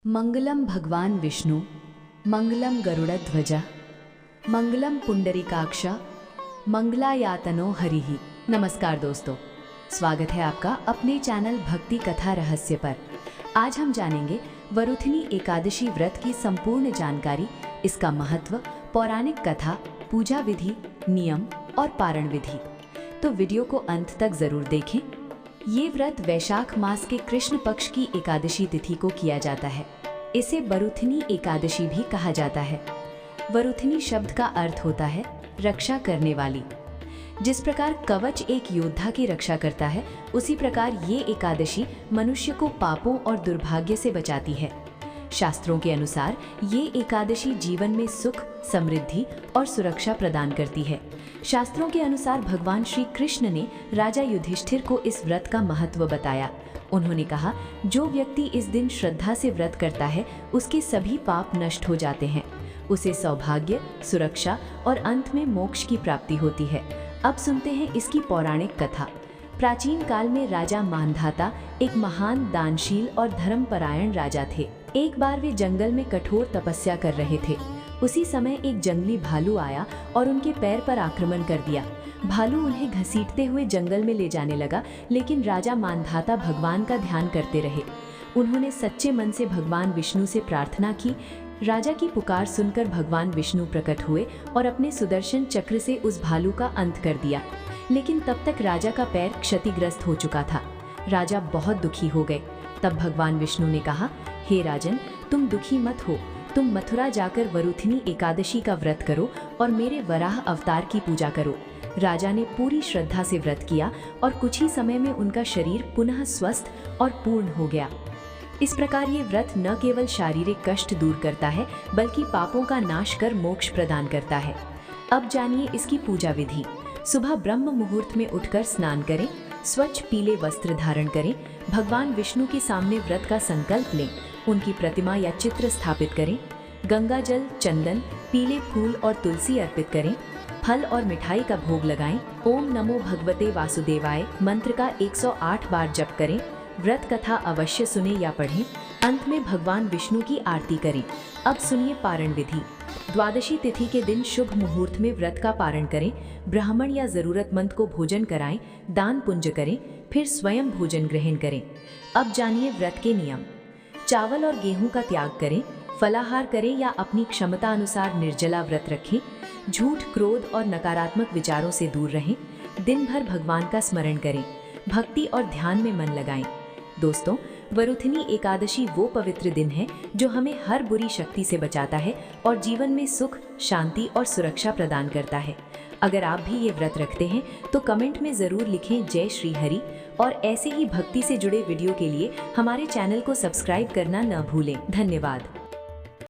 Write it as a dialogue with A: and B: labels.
A: मंगलम भगवान विष्णु, मंगलम गरुड़ध्वज, मंगलम पुंडरीकाक्ष, मंगलायातनो हरिहि। नमस्कार दोस्तों, स्वागत है आपका अपने चैनल भक्ति कथा रहस्य पर। आज हम जानेंगे वरुथिनी एकादशी व्रत की संपूर्ण जानकारी, इसका महत्व, पौराणिक कथा, पूजा विधि, नियम और पारण विधि। तो वीडियो को अंत तक जरूर देखें। ये व्रत वैशाख मास के कृष्ण पक्ष की एकादशी तिथि को किया जाता है। इसे वरुथिनी एकादशी भी कहा जाता है। वरुथिनी शब्द का अर्थ होता है रक्षा करने वाली। जिस प्रकार कवच एक योद्धा की रक्षा करता है, उसी प्रकार ये एकादशी मनुष्य को पापों और दुर्भाग्य से बचाती है। शास्त्रों के अनुसार ये एकादशी जीवन में सुख, समृद्धि और सुरक्षा प्रदान करती है। शास्त्रों के अनुसार भगवान श्री कृष्ण ने राजा युधिष्ठिर को इस व्रत का महत्व बताया। उन्होंने कहा, जो व्यक्ति इस दिन श्रद्धा से व्रत करता है, उसके सभी पाप नष्ट हो जाते हैं। उसे सौभाग्य, सुरक्षा और अंत में मोक्ष की प्राप्ति होती है। अब सुनते हैं इसकी पौराणिक कथा। प्राचीन काल में राजा मानधाता एक महान, दानशील और धर्मपरायण राजा थे। एक बार वे जंगल में कठोर तपस्या कर रहे थे। उसी समय एक जंगली भालू आया और उनके पैर पर आक्रमण कर दिया। भालू उन्हें घसीटते हुए जंगल में ले जाने लगा, लेकिन राजा मानधाता भगवान का ध्यान करते रहे। उन्होंने सच्चे मन से भगवान विष्णु से प्रार्थना की। राजा की पुकार सुनकर भगवान विष्णु प्रकट हुए और अपने सुदर्शन चक्र से उस भालू का अंत कर दिया। लेकिन तब तक राजा का पैर क्षतिग्रस्त हो चुका था। राजा बहुत दुखी हो गए। तब भगवान विष्णु ने कहा, हे राजन, तुम दुखी मत हो। तुम मथुरा जाकर वरुथिनी एकादशी का व्रत करो और मेरे वराह अवतार की पूजा करो। राजा ने पूरी श्रद्धा से व्रत किया और कुछ ही समय में उनका शरीर पुनः स्वस्थ और पूर्ण हो गया। इस प्रकार ये व्रत न केवल शारीरिक कष्ट दूर करता है, बल्कि पापों का नाश कर मोक्ष प्रदान करता है। अब जानिए इसकी पूजा विधि। सुबह ब्रह्म मुहूर्त में उठकर स्नान करें, स्वच्छ पीले वस्त्र धारण करें, भगवान विष्णु के सामने व्रत का संकल्प लें, उनकी प्रतिमा या चित्र स्थापित करें, गंगा जल, चंदन, पीले फूल और तुलसी अर्पित करें, फल और मिठाई का भोग लगाएं, ओम नमो भगवते वासुदेवाय मंत्र का 108 बार जप करें, व्रत कथा अवश्य सुने या पढ़ें, अंत में भगवान विष्णु की आरती करें। अब सुनिए पारण विधि। द्वादशी तिथि के दिन शुभ मुहूर्त में व्रत का पारण करें, ब्राह्मण या जरूरतमंद को भोजन कराएं, दान पुण्य करें, फिर स्वयं भोजन ग्रहण करें। अब जानिए व्रत के नियम। चावल और गेहूं का त्याग करें, फलाहार करें या अपनी क्षमता अनुसार निर्जला व्रत रखें, झूठ, क्रोध और नकारात्मक विचारों से दूर रहें, दिन भर भगवान का स्मरण करें, भक्ति और ध्यान में मन लगाएं। दोस्तों, वरुथिनी एकादशी वो पवित्र दिन है जो हमें हर बुरी शक्ति से बचाता है और जीवन में सुख, शांति और सुरक्षा प्रदान करता है। अगर आप भी ये व्रत रखते हैं तो कमेंट में ज़रूर लिखें जय श्री हरि, और ऐसे ही भक्ति से जुड़े वीडियो के लिए हमारे चैनल को सब्सक्राइब करना न भूलें। धन्यवाद।